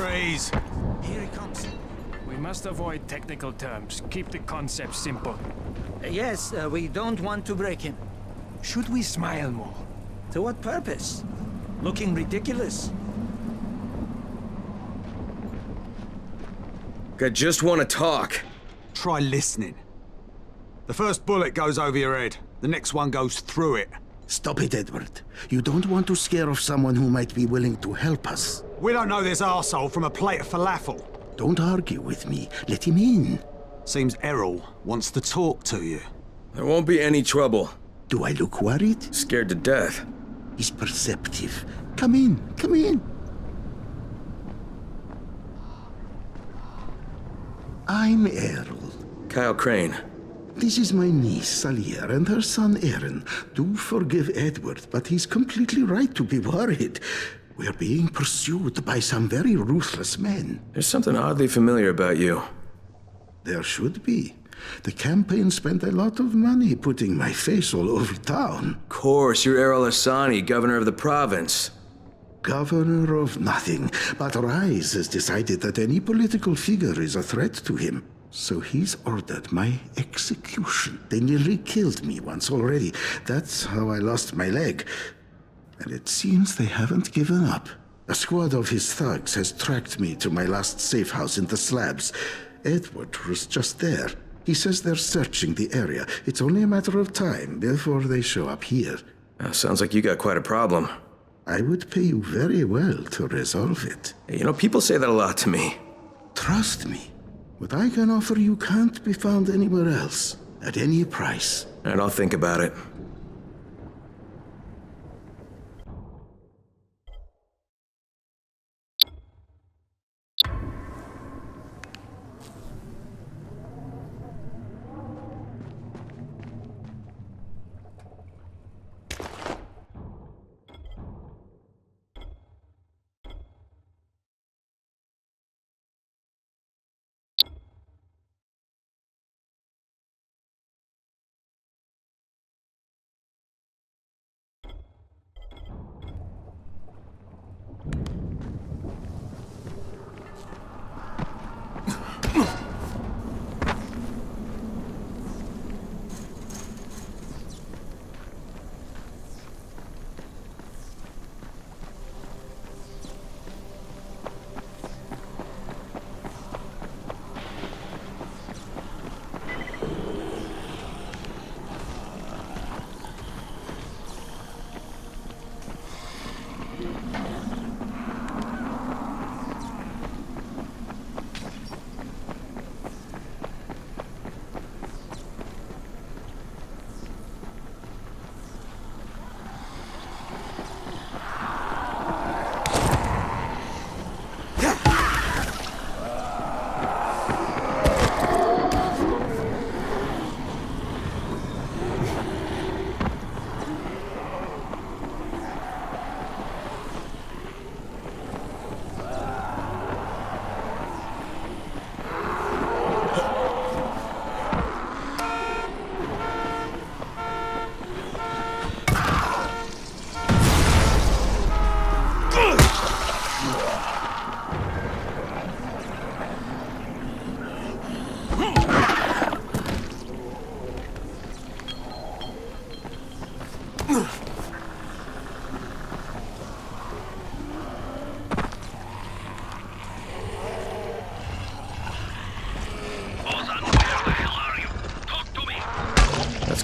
Freeze! Here he comes. We must avoid technical terms. Keep the concept simple. Yes, we don't want to break him. Should we smile more? To what purpose? Looking ridiculous? I just want to talk. Try listening. The first bullet goes over your head. The next one goes through it. Stop it, Edward. You don't want to scare off someone who might be willing to help us. We don't know this arsehole from a plate of falafel. Don't argue with me. Let him in. Seems Errol wants to talk to you. There won't be any trouble. Do I look worried? Scared to death. He's perceptive. Come in, come in. I'm Errol. Kyle Crane. This is my niece, Salia, and her son, Aaron. Do forgive Edward, but he's completely right to be worried. We're being pursued by some very ruthless men. There's something oddly familiar about you. There should be. The campaign spent a lot of money putting my face all over town. Of course, you're Errol Asani, governor of the province. Governor of nothing, but Rise has decided that any political figure is a threat to him. So he's ordered my execution. They nearly killed me once already. That's how I lost my leg. And it seems they haven't given up. A squad of his thugs has tracked me to my last safe house in the slabs. Edward was just there. He says they're searching the area. It's only a matter of time before they show up here. Sounds like you got quite a problem. I would pay you very well to resolve it. You know, people say that a lot to me. Trust me. What I can offer you can't be found anywhere else, at any price. And I'll think about it.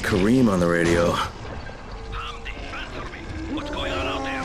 Kareem on the radio. Hamdi, answer me. What's going on out there?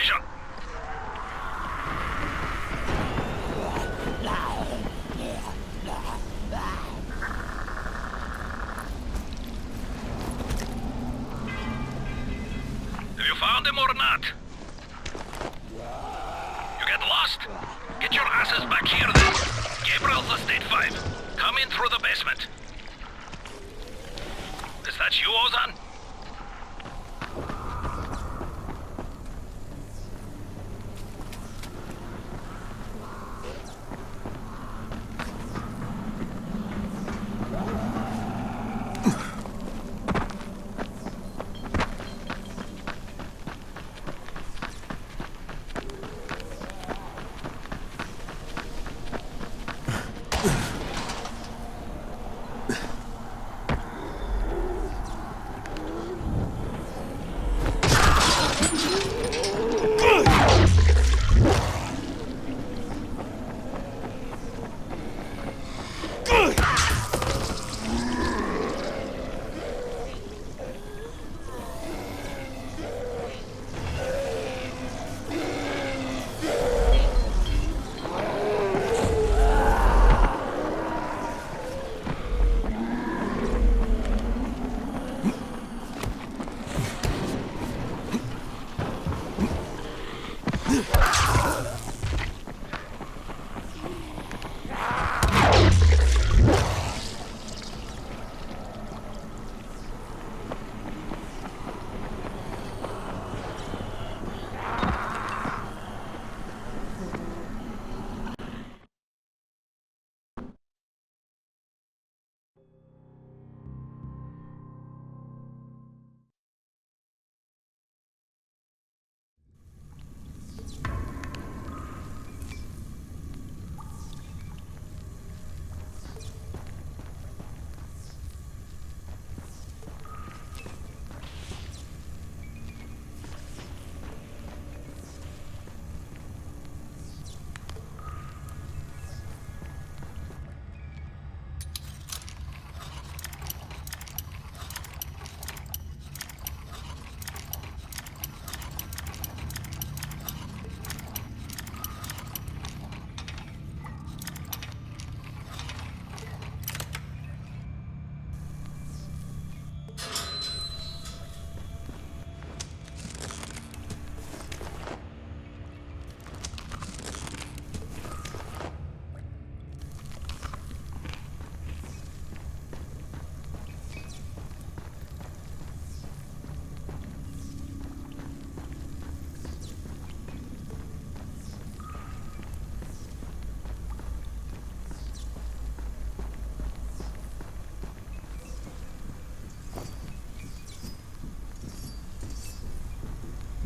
position. Have you found him or not? You get lost? Get your asses back here then. Gabriel's Estate 5. Come in through the basement. Is that you, Ozan?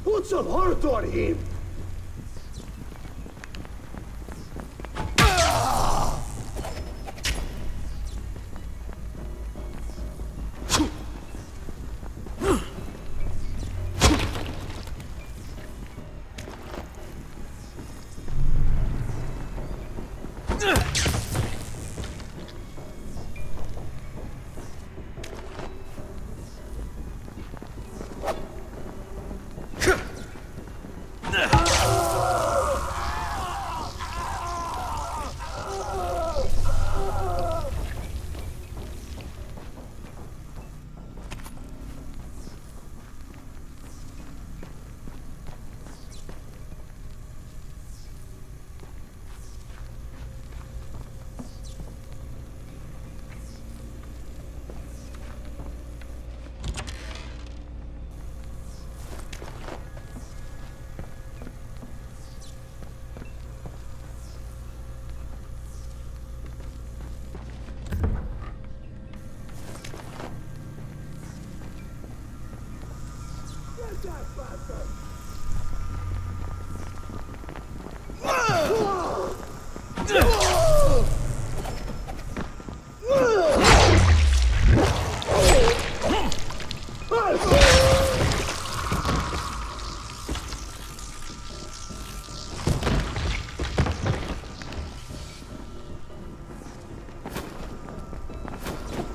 Put some heart on him!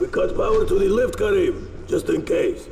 We cut power to the lift, Karim, just in case.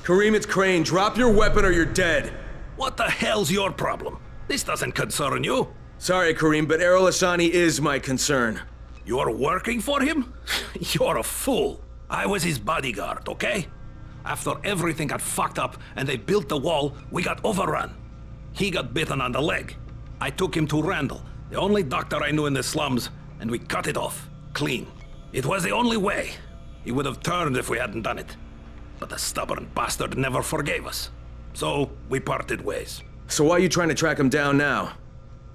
Kareem, it's Crane. Drop your weapon or you're dead. What the hell's your problem? This doesn't concern you. Sorry, Kareem, but Errol Hassani is my concern. You're working for him? You're a fool. I was his bodyguard, okay? After everything got fucked up and they built the wall, we got overrun. He got bitten on the leg. I took him to Randall, the only doctor I knew in the slums, and we cut it off. Clean. It was the only way. He would have turned if we hadn't done it. But the stubborn bastard never forgave us. So, we parted ways. So why are you trying to track him down now?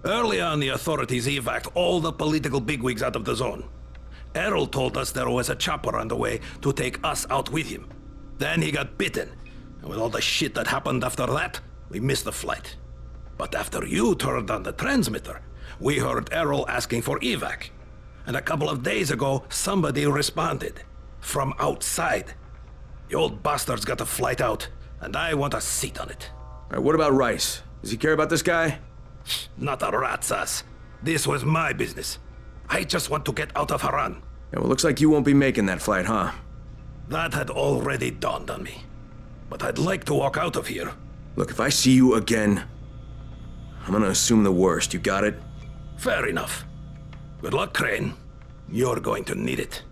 Early on, the authorities evac'd all the political bigwigs out of the zone. Errol told us there was a chopper on the way to take us out with him. Then he got bitten, and with all the shit that happened after that, we missed the flight. But after you turned on the transmitter, we heard Errol asking for evac. And a couple of days ago, somebody responded. From outside. The old bastard's got a flight out, and I want a seat on it. Alright, what about Rice? Does he care about this guy? Not a rat's ass. This was my business. I just want to get out of Haran. Yeah, well, looks like you won't be making that flight, huh? That had already dawned on me. But I'd like to walk out of here. Look, if I see you again, I'm gonna assume the worst. You got it? Fair enough. Good luck, Crane. You're going to need it.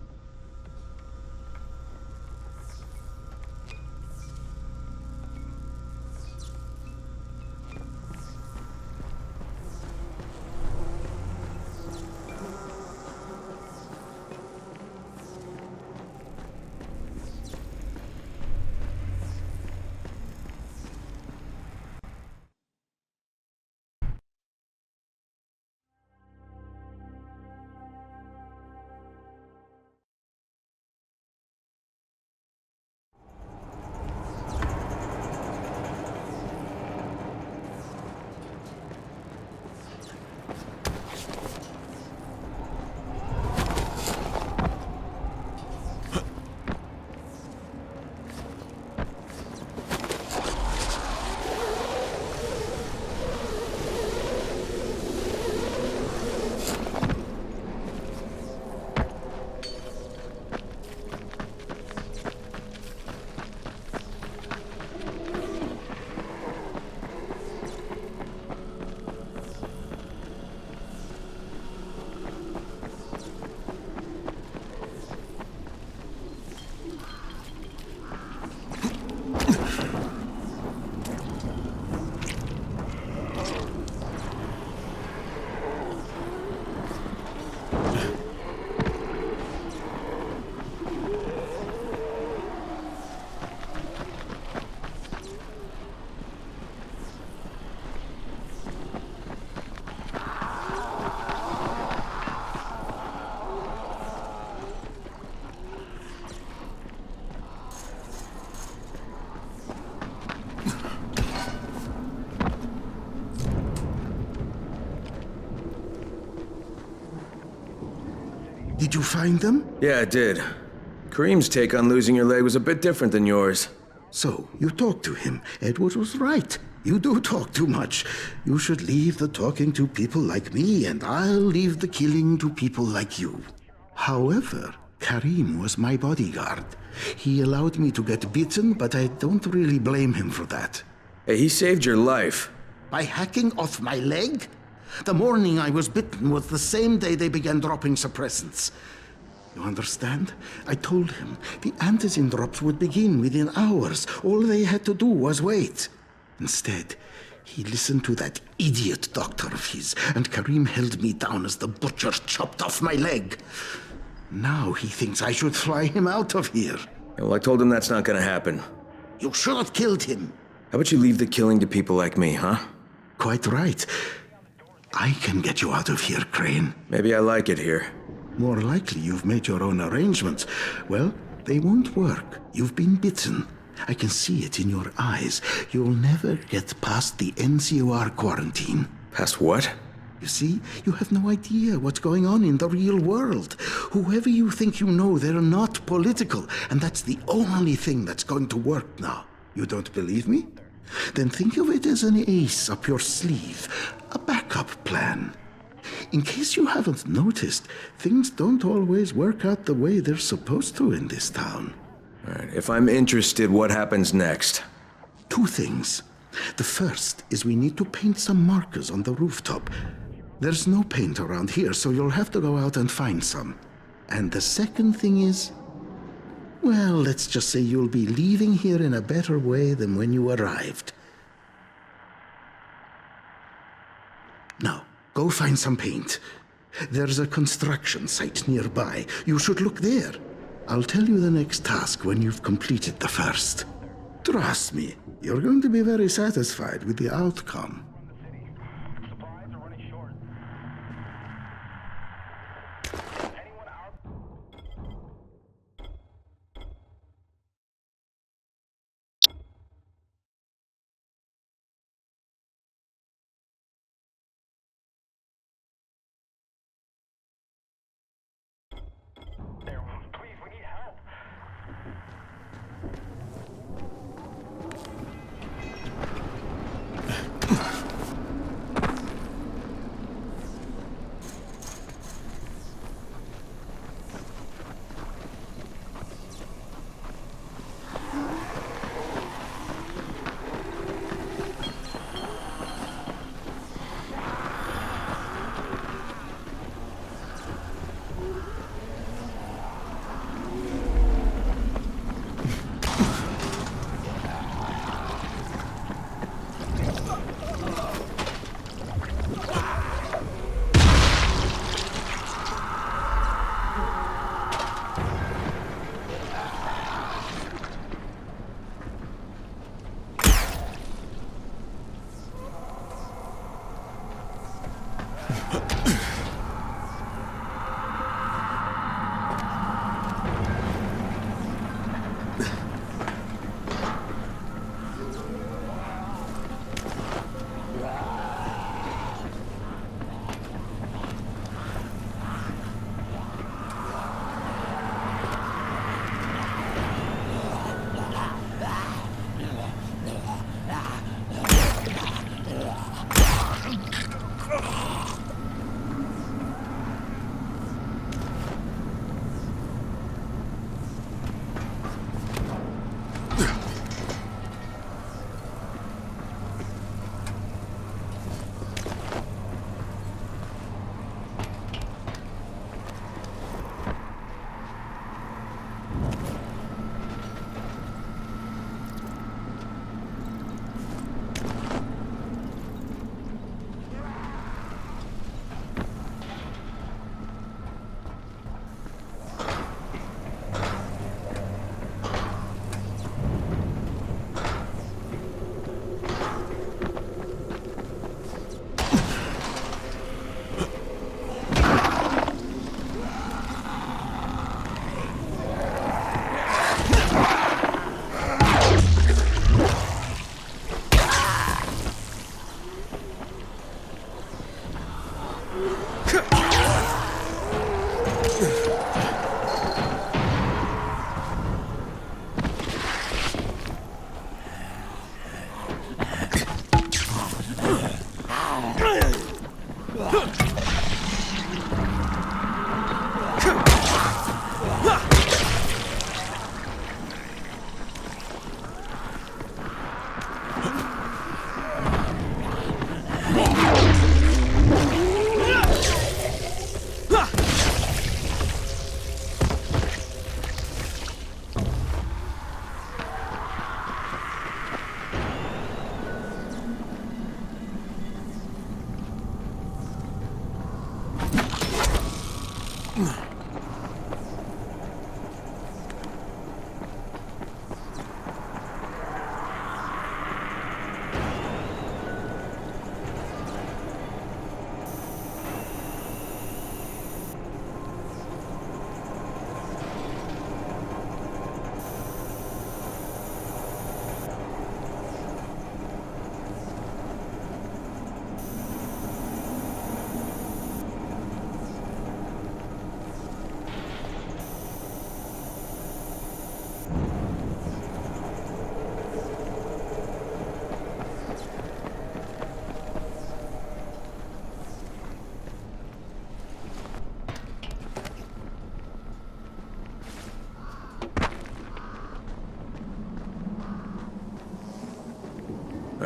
Did you find them? Yeah, I did. Kareem's take on losing your leg was a bit different than yours. So, you talked to him. Edward was right. You do talk too much. You should leave the talking to people like me, and I'll leave the killing to people like you. However, Kareem was my bodyguard. He allowed me to get bitten, but I don't really blame him for that. Hey, he saved your life. By hacking off my leg? The morning I was bitten was the same day they began dropping suppressants. You understand? I told him the antizin drops would begin within hours. All they had to do was wait. Instead, he listened to that idiot doctor of his, and Kareem held me down as the butcher chopped off my leg. Now he thinks I should fly him out of here. Well, I told him that's not gonna happen. You should have killed him. How about you leave the killing to people like me, huh? Quite right. I can get you out of here, Crane. Maybe I like it here. More likely you've made your own arrangements. Well, they won't work. You've been bitten. I can see it in your eyes. You'll never get past the NCOR quarantine. Past what? You see, you have no idea what's going on in the real world. Whoever you think you know, they're not political. And that's the only thing that's going to work now. You don't believe me? Then think of it as an ace up your sleeve. A backup plan. In case you haven't noticed, things don't always work out the way they're supposed to in this town. Alright, if I'm interested, what happens next? Two things. The first is we need to paint some markers on the rooftop. There's no paint around here, so you'll have to go out and find some. And the second thing is, well, let's just say you'll be leaving here in a better way than when you arrived. Now, go find some paint. There's a construction site nearby. You should look there. I'll tell you the next task when you've completed the first. Trust me, you're going to be very satisfied with the outcome.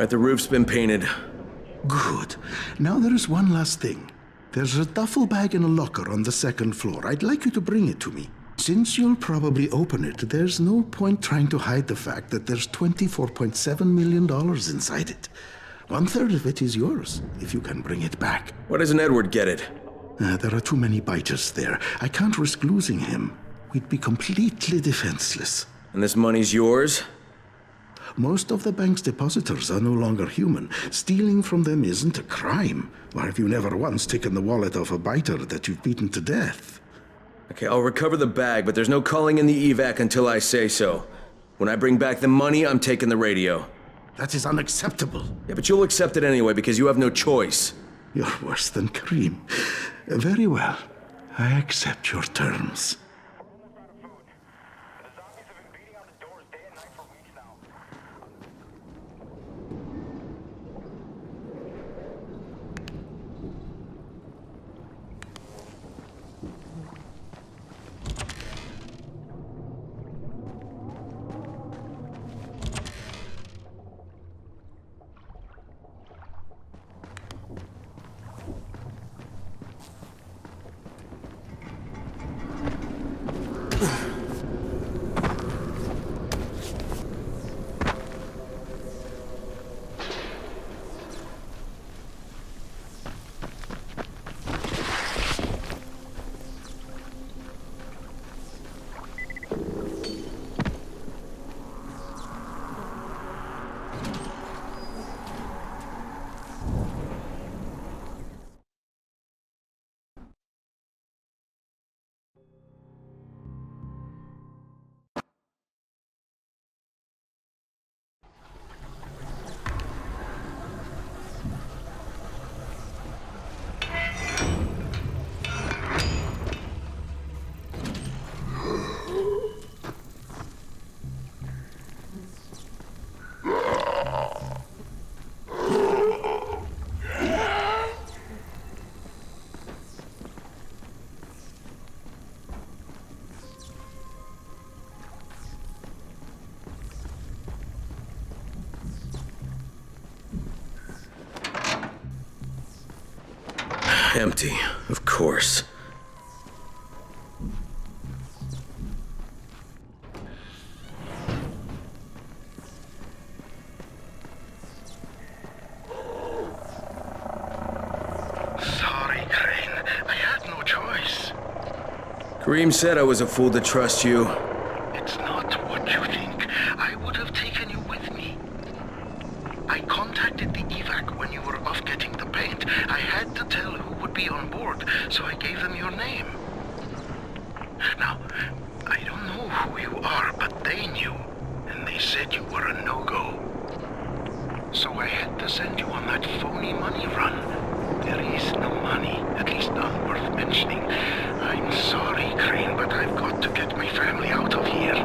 Alright, the roof's been painted. Good. Now there is one last thing. There's a duffel bag in a locker on the second floor. I'd like you to bring it to me. Since you'll probably open it, there's no point trying to hide the fact that there's $24.7 million inside it. 1/3 of it is yours, if you can bring it back. Why doesn't Edward get it? There are too many biters there. I can't risk losing him. We'd be completely defenseless. And this money's yours? Most of the bank's depositors are no longer human. Stealing from them isn't a crime. Or have you never once taken the wallet of a biter that you've beaten to death? Okay, I'll recover the bag, but there's no calling in the evac until I say so. When I bring back the money, I'm taking the radio. That is unacceptable. Yeah, but you'll accept it anyway because you have no choice. You're worse than Kareem. Very well. I accept your terms. Empty, of course. Sorry, Crane. I had no choice. Kareem said I was a fool to trust you. It's not what you think. I would have taken you with me. I contacted the evac when you were off getting the paint. I had to tell who would be on board, so I gave them your name. Now, I don't know who you are, but they knew, and they said you were a no-go. So I had to send you on that phony money run. There is no money, at least none worth mentioning. I'm sorry, Crane, but I've got to get my family out of here.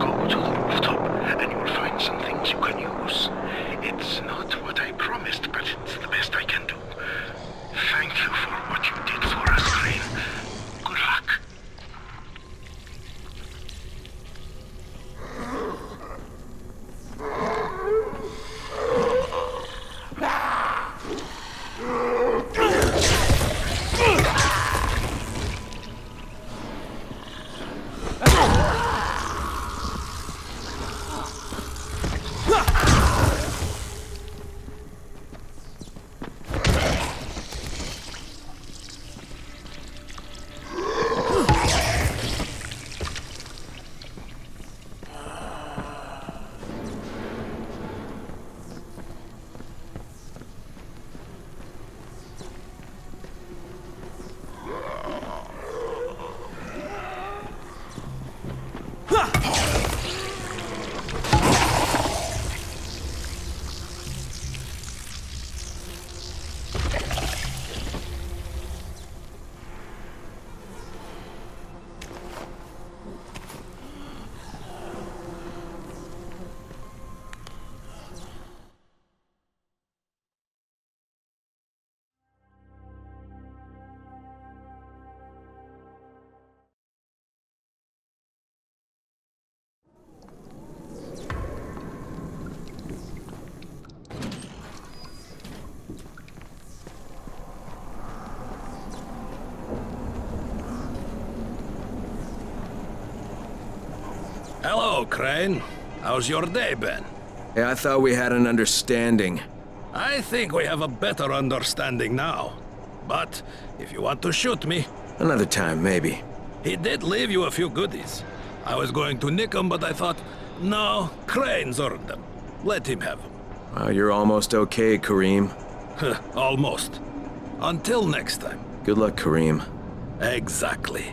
Go to the rooftop, and you'll find some things you can use. It's not what I promised, but it's the best I can do. Thank you for what you did for us, Crane. Good luck. Hello, Crane. How's your day been? Hey, I thought we had an understanding. I think we have a better understanding now. But if you want to shoot me, Another time, maybe. he did leave you a few goodies. I was going to nick them, but I thought, no, Crane's earned them. Let him have them. Wow, you're almost okay, Kareem. Almost. Until next time. Good luck, Kareem. Exactly.